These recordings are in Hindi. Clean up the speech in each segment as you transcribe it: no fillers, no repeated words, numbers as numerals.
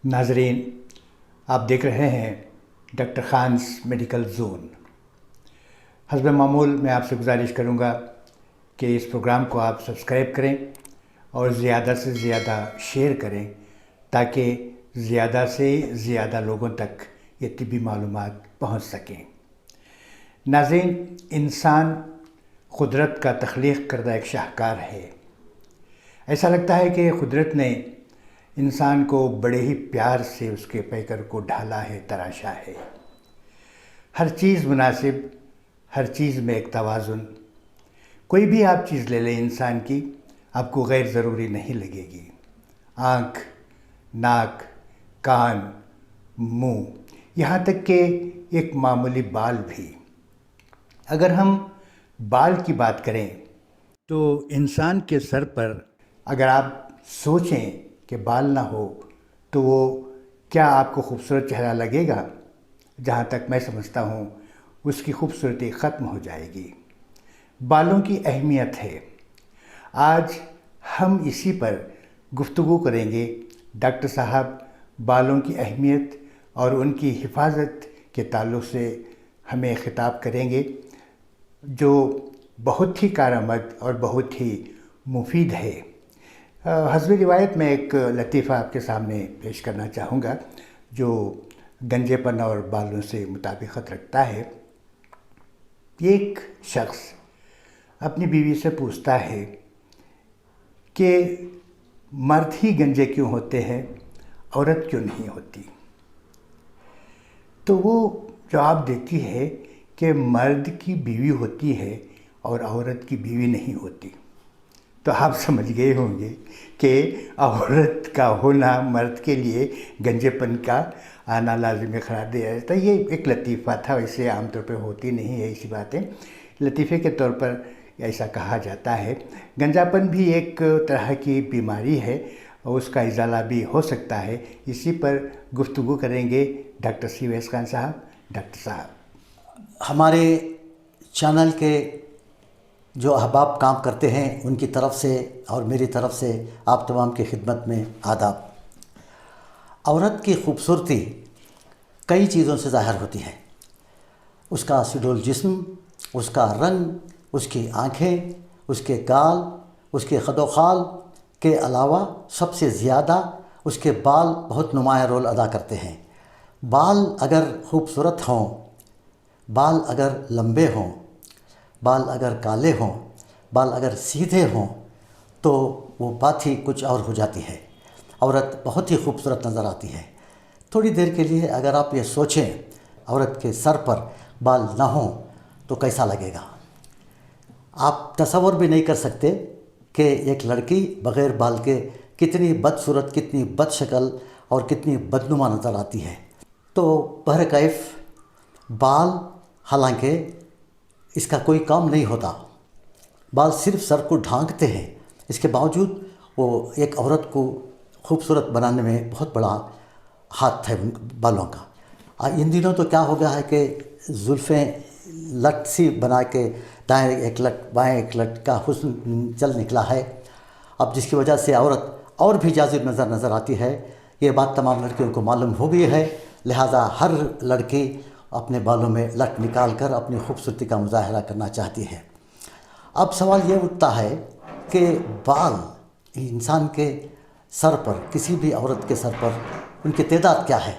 नाजरीन, आप देख रहे हैं डॉक्टर खान्स मेडिकल जोन। हस्ब मामूल मैं आपसे गुजारिश करूंगा कि इस प्रोग्राम को आप सब्सक्राइब करें और ज़्यादा से ज़्यादा शेयर करें ताकि ज़्यादा से ज़्यादा लोगों तक ये तिब्बी मालूमात पहुंच सकें। नाज़रीन, इंसान कुदरत का तख्लीक करदा एक शाहकार है। ऐसा लगता है कि कुदरत ने इंसान को बड़े ही प्यार से उसके पैकर को ढाला है, तराशा है। हर चीज़ मुनासिब, हर चीज़ में एक तवाज़ुन। कोई भी आप चीज़ ले लें इंसान की, आपको गैर ज़रूरी नहीं लगेगी। आँख, नाक, कान, मुंह, यहाँ तक कि एक मामूली बाल भी। अगर हम बाल की बात करें तो इंसान के सर पर अगर आप सोचें कि बाल ना हो तो वो क्या आपको खूबसूरत चेहरा लगेगा? जहाँ तक मैं समझता हूँ उसकी खूबसूरती ख़त्म हो जाएगी। बालों की अहमियत है, आज हम इसी पर गुफ्तगू करेंगे। डॉक्टर साहब बालों की अहमियत और उनकी हिफाजत के ताल्लुक़ से हमें ख़िताब करेंगे, जो बहुत ही कारआमद और बहुत ही मुफीद है। हस्ब रिवायत में एक लतीफ़ा आपके सामने पेश करना चाहूँगा जो गंजेपन और बालों से मुताबिकत रखता है। एक शख्स अपनी बीवी से पूछता है कि मर्द ही गंजे क्यों होते हैं, औरत क्यों नहीं होती? तो वो जवाब देती है कि मर्द की बीवी होती है और औरत की बीवी नहीं होती। तो आप समझ गए होंगे कि औरत का होना मर्द के लिए गंजेपन का आना लाजिमी करार दिया जाता है। ये एक लतीफ़ा था, वैसे आमतौर पर होती नहीं है ऐसी बातें, लतीफ़े के तौर पर ऐसा कहा जाता है। गंजापन भी एक तरह की बीमारी है और उसका इजाला भी हो सकता है। इसी पर गुफ्तगू करेंगे डॉक्टर सीवैस खान साहब। डॉक्टर साहब, हमारे चैनल के जो अहबाब काम करते हैं उनकी तरफ से और मेरी तरफ से आप तमाम की खिदमत में आदाब। औरत की खूबसूरती कई चीज़ों से ज़ाहिर होती है। उसका सुडौल जिस्म, उसका रंग, उसकी आँखें, उसके गाल, उसके खदोखाल के अलावा सबसे ज़्यादा उसके बाल बहुत नुमाया रोल अदा करते हैं। बाल अगर खूबसूरत हों, बाल अगर लंबे हों, बाल अगर काले हों, बाल अगर सीधे हों तो वो बात ही कुछ और हो जाती है। औरत बहुत ही खूबसूरत नज़र आती है। थोड़ी देर के लिए अगर आप ये सोचें औरत के सर पर बाल ना हों तो कैसा लगेगा। आप तसव्वुर भी नहीं कर सकते कि एक लड़की बग़ैर बाल के कितनी बदसूरत, कितनी बदशक्ल और कितनी बदनुमा नज़र आती है। तो बहरकैफ बाल, हालांकि इसका कोई काम नहीं होता, बाल सिर्फ सर को ढांकते हैं, इसके बावजूद वो एक औरत को खूबसूरत बनाने में बहुत बड़ा हाथ है उन बालों का। इन दिनों तो क्या हो गया है कि जुल्फ़ें लट सी बना के दाएँ एक लट बाएँ एक लट का हुस्न चल निकला है अब, जिसकी वजह से औरत और भी जाज़िब नज़र आती है। ये बात तमाम लड़कियों को मालूम हो गई है, लिहाजा हर लड़की अपने बालों में लट निकाल कर अपनी खूबसूरती का मुजाहरा करना चाहती है। अब सवाल ये उठता है कि बाल इंसान के सर पर, किसी भी औरत के सर पर उनकी तादाद क्या है?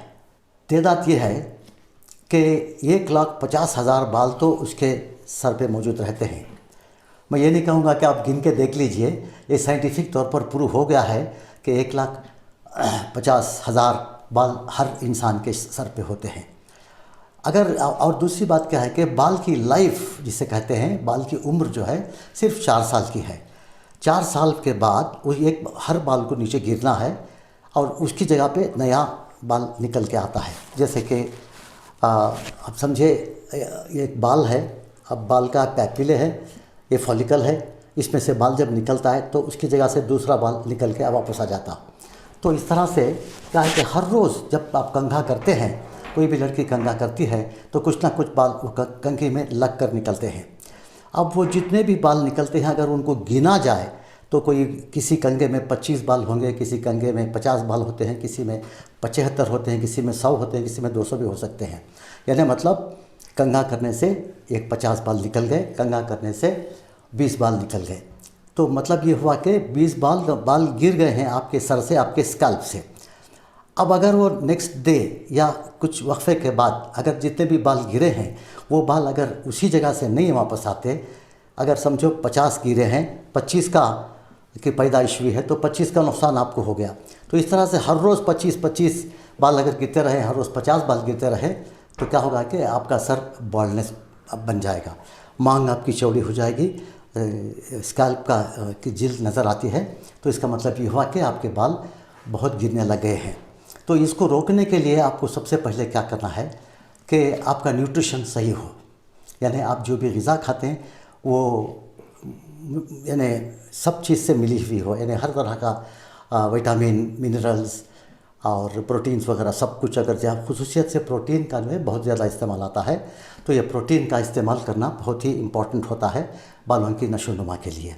तादाद ये है कि 1,50,000 बाल तो उसके सर पे मौजूद रहते हैं। मैं ये नहीं कहूँगा कि आप गिन के देख लीजिए, ये साइंटिफिक तौर पर प्रूव हो गया है कि 1,50,000 बाल हर इंसान के सर पे होते हैं। अगर और दूसरी बात क्या है कि बाल की लाइफ जिसे कहते हैं, बाल की उम्र जो है सिर्फ 4 साल की है। 4 साल के बाद वो एक हर बाल को नीचे गिरना है और उसकी जगह पे नया बाल निकल के आता है। जैसे कि अब समझे एक बाल है, अब बाल का पैपिले है, ये फॉलिकल है, इसमें से बाल जब निकलता है तो उसकी जगह से दूसरा बाल निकल के वापस आ जाता। तो इस तरह से क्या है कि हर रोज़ जब आप कंघा करते हैं, कोई भी लड़की कंघा करती है तो कुछ ना कुछ बाल कंघी में लग कर निकलते हैं। अब वो जितने भी बाल निकलते हैं अगर उनको गिना जाए तो कोई किसी कंघे में 25 बाल होंगे, किसी कंघे में 50 बाल होते हैं, किसी में 75 होते हैं, किसी में 100 होते हैं, किसी में 200 भी हो सकते हैं। यानी मतलब कंघा करने से एक 50 बाल निकल गए, कंघा करने से 20 बाल निकल गए। तो मतलब ये हुआ कि 20 बाल गिर गए हैं आपके सर से, आपके स्कैल्प से। अब अगर वो नेक्स्ट डे या कुछ वक्फे के बाद अगर जितने भी बाल गिरे हैं वो बाल अगर उसी जगह से नहीं वापस आते, अगर समझो 50 गिरे हैं, 25 का की पैदाइश हुई है तो 25 का नुकसान आपको हो गया। तो इस तरह से हर रोज़ 25 बाल अगर गिरते रहे, हर रोज़ 50 बाल गिरते रहे, तो क्या होगा कि आपका सर बॉल्डनेस बन जाएगा, मांग आपकी चौड़ी हो जाएगी, स्कैल्प का की जिल्द नज़र आती है। तो इसका मतलब ये हुआ कि आपके बाल बहुत गिरने लगे हैं। तो इसको रोकने के लिए आपको सबसे पहले क्या करना है कि आपका न्यूट्रिशन सही हो, यानी आप जो भी ग़िज़ा खाते हैं वो यानी सब चीज़ से मिली हुई हो, यानी हर तरह का विटामिन, मिनरल्स और प्रोटीन्स वगैरह सब कुछ। अगर जहाँ खुसूसियत से प्रोटीन का जो है बहुत ज़्यादा इस्तेमाल आता है, तो ये प्रोटीन का इस्तेमाल करना बहुत ही इम्पॉर्टेंट होता है बालों की नशोनुमा के लिए।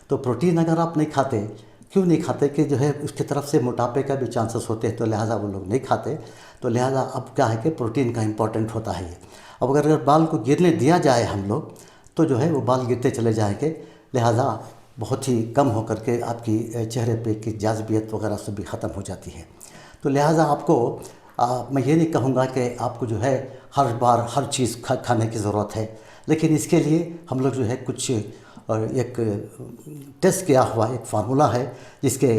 तो प्रोटीन अगर आप नहीं खाते, क्यों नहीं खाते कि जो है उसकी तरफ से मोटापे का भी चांसेस होते हैं, तो लिहाजा वो लोग नहीं खाते। तो लिहाजा अब क्या है कि प्रोटीन का इम्पॉर्टेंट होता है ये। अब अगर बाल को गिरने दिया जाए हम लोग, तो जो है वो बाल गिरते चले जाएंगे, लिहाजा बहुत ही कम होकर के आपकी चेहरे पे की जाज़बियत वगैरह सब भी ख़त्म हो जाती है। तो लिहाजा आपको मैं ये नहीं कहूँगा कि आपको जो है हर बार हर चीज़ खाने की ज़रूरत है, लेकिन इसके लिए हम लोग जो है कुछ एक टेस्ट किया हुआ एक फार्मूला है जिसके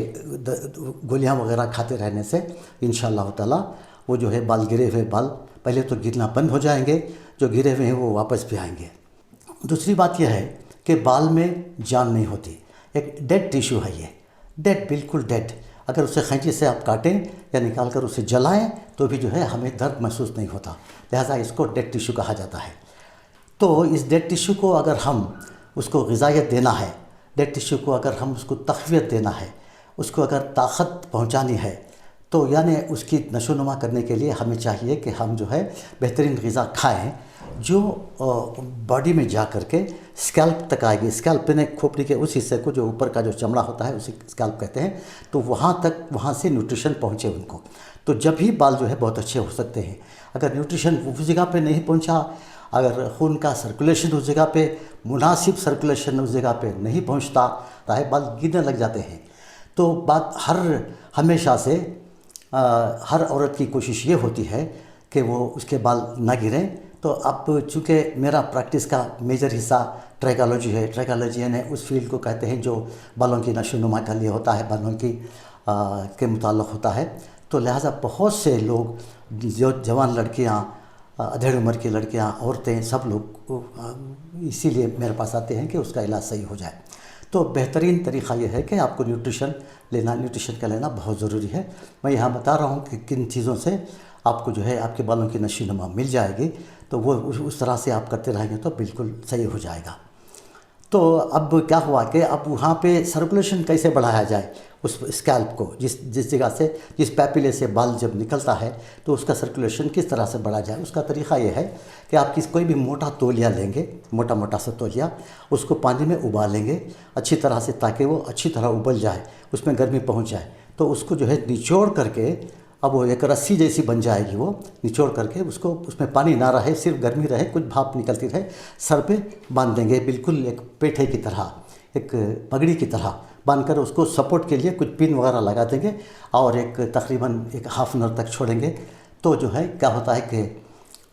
गोलियां वगैरह खाते रहने से इंशाअल्लाह ताला वो जो है बाल गिरे हुए बाल पहले तो गिरना बंद हो जाएंगे, जो गिरे हुए हैं वो वापस भी आएंगे। दूसरी बात यह है कि बाल में जान नहीं होती, एक डेड टिश्यू है ये, डेड, बिल्कुल डेड। अगर उसे खैंची से आप काटें या निकाल कर उसे जलाएं तो भी जो है हमें दर्द महसूस नहीं होता, लिहाजा इसको डेड टिश्यू कहा जाता है। तो इस डेड टिश्यू को अगर हम उसको ग़िज़ायत देना है, डेड टिश्यू को अगर हम उसको तक़वियत देना है, उसको अगर ताकत पहुंचानी है, तो यानी उसकी नशोनुमा करने के लिए हमें चाहिए कि हम जो है बेहतरीन ग़िज़ा खाएं जो बॉडी में जा कर के स्कैल्प तक आएगी। स्कैल्प ने खोपड़ी के उस हिस्से को जो ऊपर का जो चमड़ा होता है उसे स्कैल्प कहते हैं, तो वहाँ तक, वहाँ से न्यूट्रिशन पहुँचे उनको, तो जब भी बाल जो है बहुत अच्छे हो सकते हैं। अगर न्यूट्रिशन उस जगह पे नहीं पहुँचा, अगर खून का सर्कुलेशन उस जगह पे, मुनासिब सर्कुलेशन उस जगह पे नहीं पहुँचता, तो बाल गिरने लग जाते हैं। तो बात हमेशा से हर औरत की कोशिश ये होती है कि वो उसके बाल ना गिरें। तो अब चूँकि मेरा प्रैक्टिस का मेजर हिस्सा ट्रैकोलॉजी है, ट्रैकोलॉजी यानी उस फील्ड को कहते हैं जो बालों की नशोनुमा के लिए होता है, बालों की के मुताल्लिक़ होता है। तो लिहाजा बहुत से लोग, जो जवान लड़कियाँ, अधेड़ उम्र की लड़कियाँ, औरतें, सब लोग इसीलिए मेरे पास आते हैं कि उसका इलाज सही हो जाए। तो बेहतरीन तरीक़ा यह है कि आपको न्यूट्रिशन का लेना बहुत ज़रूरी है। मैं यहाँ बता रहा हूँ कि किन चीज़ों से आपको जो है आपके बालों की नशोनुमा मिल जाएगी, तो वो उस तरह से आप करते रहेंगे तो बिल्कुल सही हो जाएगा। तो अब क्या हुआ कि अब वहाँ पे सर्कुलेशन कैसे बढ़ाया जाए उस स्कैल्प को, जिस जगह से, जिस पैपिले से बाल जब निकलता है तो उसका सर्कुलेशन किस तरह से बढ़ा जाए। उसका तरीक़ा ये है कि आप कोई भी मोटा तौलिया लेंगे, मोटा सा तौलिया, उसको पानी में उबालेंगे अच्छी तरह से, ताकि वो अच्छी तरह उबल जाए, उसमें गर्मी पहुँच जाए। तो उसको जो है निचोड़ करके, अब वो एक रस्सी जैसी बन जाएगी, वो निचोड़ करके उसको, उसमें पानी ना रहे, सिर्फ गर्मी रहे, कुछ भाप निकलती रहे, सर पे बांध देंगे, बिल्कुल एक पेठे की तरह, एक पगड़ी की तरह बांधकर उसको सपोर्ट के लिए कुछ पिन वगैरह लगा देंगे और एक तकरीबन एक हाफ एन आवर तक छोड़ेंगे। तो जो है क्या होता है कि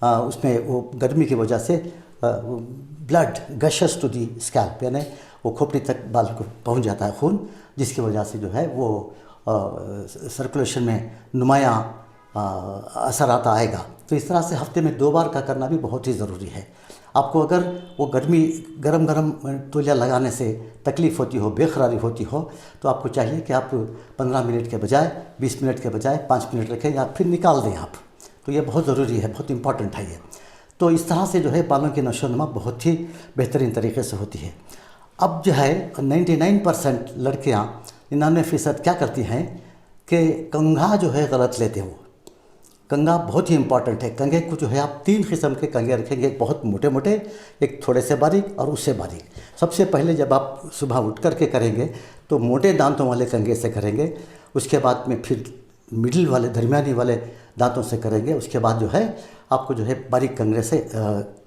उसमें वो गर्मी की वजह से ब्लड गशेस टू दी स्कैल्प, यानी वो खोपड़ी तक बाल को पहुंच जाता है खून, जिसकी वजह से जो है वो सर्कुलेशन में नुमायाँ असर आता आएगा। तो इस तरह से हफ्ते में 2 बार का करना भी बहुत ही ज़रूरी है। आपको अगर वो गरम तौलिया लगाने से तकलीफ़ होती हो, बेकरारी होती हो, तो आपको चाहिए कि आप 15 मिनट के बजाय 20 मिनट के बजाय 5 मिनट रखें या फिर निकाल दें आप। तो ये बहुत ज़रूरी है, बहुत इम्पॉर्टेंट है ये। तो इस तरह से जो है बालों की नशोनुमा बहुत ही बेहतरीन तरीके से होती है। अब जो है 99% लड़कियाँ, 99% क्या करती हैं कि कंघा जो है गलत लेते हैं। वो कंघा बहुत ही इंपॉर्टेंट है। कंघे को जो है आप 3 किस्म के कंघे रखेंगे, एक बहुत मोटे मोटे, एक थोड़े से बारीक और उससे बारीक। सबसे पहले जब आप सुबह उठ कर के करेंगे तो मोटे दांतों वाले कंघे से करेंगे, उसके बाद में फिर मिडिल वाले दरमियानी वाले दांतों से करेंगे, उसके बाद जो है आपको जो है बारीक कंघे से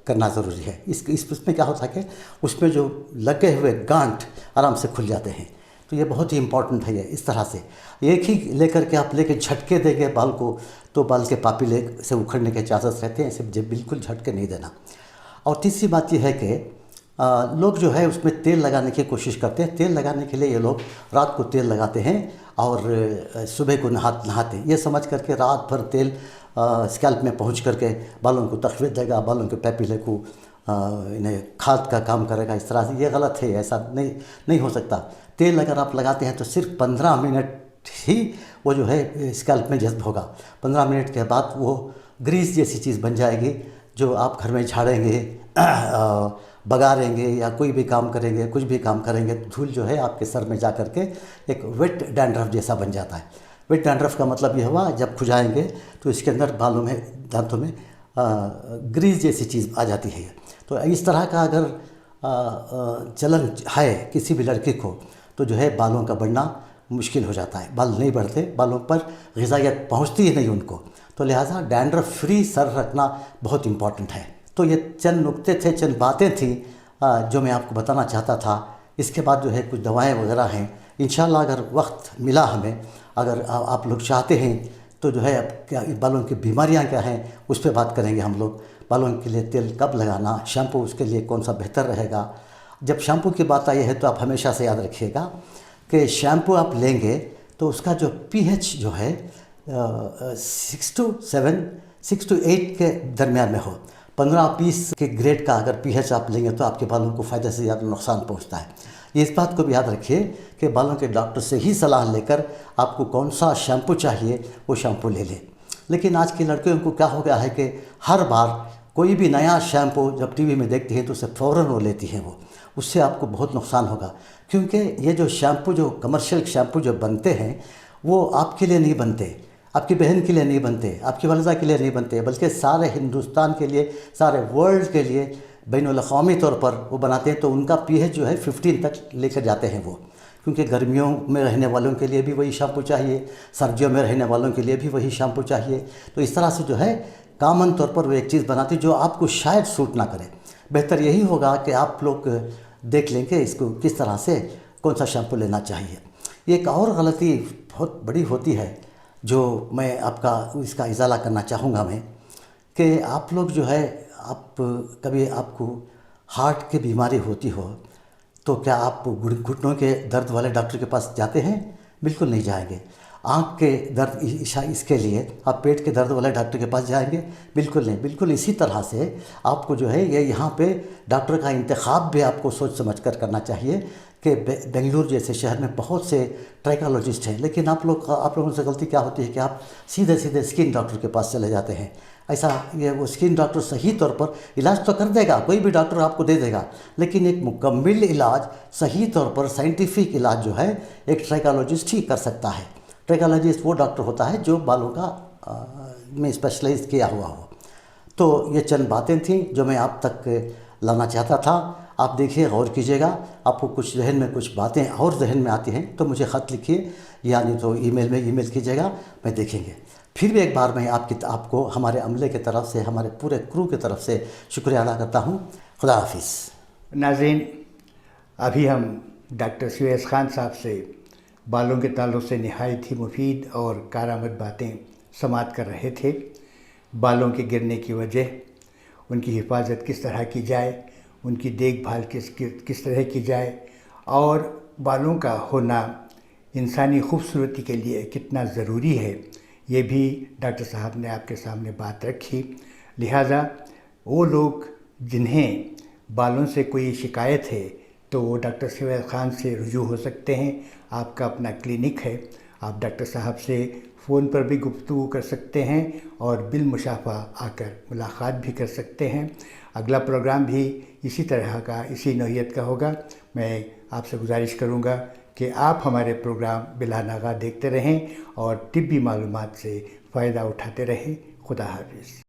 करना ज़रूरी है। इसमें क्या होता है कि उसमें जो लगे हुए गांठ आराम से खुल जाते हैं। तो ये बहुत ही इम्पॉर्टेंट है। ये इस तरह से एक ही लेकर के आप लेके झटके देंगे बाल को तो बाल के पापिले से उखड़ने के चांसेस रहते हैं, इसे बिल्कुल झटके नहीं देना। और तीसरी बात यह है कि लोग जो है उसमें तेल लगाने की कोशिश करते हैं। तेल लगाने के लिए ये लोग रात को तेल लगाते हैं और सुबह को नहाते हैं, ये समझ करके रात भर तेल स्कैल्प में पहुंच करके बालों को तक़वीत देगा, बालों के पैपिले को इन्हें खाद का काम करेगा। इस तरह से ये गलत है, ऐसा नहीं हो सकता। तेल अगर आप लगाते हैं तो सिर्फ 15 मिनट ही वो जो है स्कैल्प में जज्ब होगा। 15 मिनट के बाद वो ग्रीस जैसी चीज़ बन जाएगी जो आप घर में झाड़ेंगे, बगारेंगे या कोई भी काम करेंगे, कुछ भी काम करेंगे, धूल जो है आपके सर में जा कर के एक वेट डैंड्रफ जैसा बन जाता है। वेट डैंड्रफ का मतलब ये हुआ जब खुजाएंगे तो इसके अंदर बालों में, दांतों में ग्रीस जैसी चीज़ आ जाती है। तो इस तरह का अगर चलन है किसी भी लड़के को तो जो है बालों का बढ़ना मुश्किल हो जाता है, बाल नहीं बढ़ते, बालों पर ग़िज़ाइयत पहुंचती ही नहीं उनको। तो लिहाजा डैंड्रफ फ्री सर रखना बहुत इम्पॉर्टेंट है। तो ये चंद नुक्ते थे, चंद बातें थी जो मैं आपको बताना चाहता था। इसके बाद जो है कुछ दवाएं वगैरह हैं, इंशाल्लाह अगर वक्त मिला हमें, अगर आप लोग चाहते हैं तो जो है अब क्या बालों की बीमारियां क्या हैं उस पर बात करेंगे हम लोग। बालों के लिए तेल कब लगाना, शैम्पू उसके लिए कौन सा बेहतर रहेगा। जब शैम्पू की बात आई है तो आप हमेशा से याद रखिएगा कि शैम्पू आप लेंगे तो उसका जो pH जो है 6 to 8 के दरमियान में हो। 15-20 के ग्रेड का अगर pH आप लेंगे तो आपके बालों को फ़ायदे से ज़्यादा नुकसान पहुंचता है। ये इस बात को भी याद रखिए कि बालों के डॉक्टर से ही सलाह लेकर आपको कौन सा शैम्पू चाहिए वो शैम्पू ले लें। लेकिन आज के लड़कियों को क्या हो गया है कि हर बार कोई भी नया शैम्पू जब टीवी में देखती है तो उसे फ़ौरन वो लेती हैं। वो उससे आपको बहुत नुकसान होगा, क्योंकि ये जो शैम्पू, जो कमर्शियल शैम्पू जो बनते हैं वो आपके लिए नहीं बनते, आपकी बहन के लिए नहीं बनते, आपकी वालिदा के लिए नहीं बनते, बल्कि सारे हिंदुस्तान के लिए, सारे वर्ल्ड के लिए बैनुल-अक़वामी तौर पर वो बनाते हैं। तो उनका pH जो है 15 तक लेकर जाते हैं वो, क्योंकि गर्मियों में रहने वालों के लिए भी वही शैम्पू चाहिए, सर्दियों में रहने वालों के लिए भी वही शैम्पू चाहिए। तो इस तरह से जो है कॉमन तौर पर वो एक चीज़ बनाती जो आपको शायद सूट ना करे। बेहतर यही होगा कि आप लोग देख लें कि इसको किस तरह से कौन सा शैम्पू लेना चाहिए। एक और गलती बहुत बड़ी होती है जो मैं आपका इसका इजाला करना चाहूँगा मैं, कि आप लोग जो है आप कभी आपको हार्ट की बीमारी होती हो तो क्या आप घुटनों के दर्द वाले डॉक्टर के पास जाते हैं? बिल्कुल नहीं जाएंगे। आँख के दर्द इसके लिए आप पेट के दर्द वाले डॉक्टर के पास जाएंगे? बिल्कुल नहीं। बिल्कुल इसी तरह से आपको जो है ये यहाँ पे डॉक्टर का इंतखाब भी आपको सोच समझ कर करना चाहिए कि बेंगलुरु जैसे शहर में बहुत से ट्रैकोलॉजिस्ट हैं, लेकिन आप लोगों से गलती क्या होती है कि आप सीधे सीधे स्किन डॉक्टर के पास चले जाते हैं। ऐसा ये वो स्किन डॉक्टर सही तौर पर इलाज तो कर देगा, कोई भी डॉक्टर आपको दे देगा, लेकिन एक मुकम्मल इलाज, सही तौर पर साइंटिफिक इलाज जो है एक ट्रैकोलॉजिस्ट ही कर सकता है। ट्रैकोलॉजिस्ट वो डॉक्टर होता है जो बालों का में स्पेशलाइज किया हुआ हो। तो ये चंद बातें थीं जो मैं आप तक लाना चाहता था। आप देखिए, गौर कीजिएगा, आपको कुछ जहन में कुछ बातें और जहन में आती हैं तो मुझे ख़त लिखिए, यानी तो ईमेल कीजिएगा, मैं देखेंगे। फिर भी एक बार मैं आपको हमारे अमले की तरफ से, हमारे पूरे क्रू की तरफ से शुक्रिया अदा करता हूँ। खुदा हाफिज़। नाज़रीन, अभी हम डॉक्टर सुवैस खान साहब से बालों के ताल्लुक़ से नहायत ही मुफीद और कारआमद बातें समाअत कर रहे थे। बालों के गिरने की वजह, उनकी हिफाजत किस तरह की जाए, उनकी देखभाल किस तरह की जाए, और बालों का होना इंसानी खूबसूरती के लिए कितना ज़रूरी है, ये भी डॉक्टर साहब ने आपके सामने बात रखी। लिहाजा वो लोग जिन्हें बालों से कोई शिकायत है तो वो डॉक्टर सुवैस खान से रुजू हो सकते हैं। आपका अपना क्लिनिक है, आप डॉक्टर साहब से फ़ोन पर भी गुफ्तगू कर सकते हैं और बिलमुशाफा आकर मुलाकात भी कर सकते हैं। अगला प्रोग्राम भी इसी तरह का, इसी नौइयत का होगा। मैं आपसे गुजारिश करूँगा कि आप हमारे प्रोग्राम बिला नागा देखते रहें और तिब्बी मालूमात से फ़ायदा उठाते रहें। खुदा हाफिज़।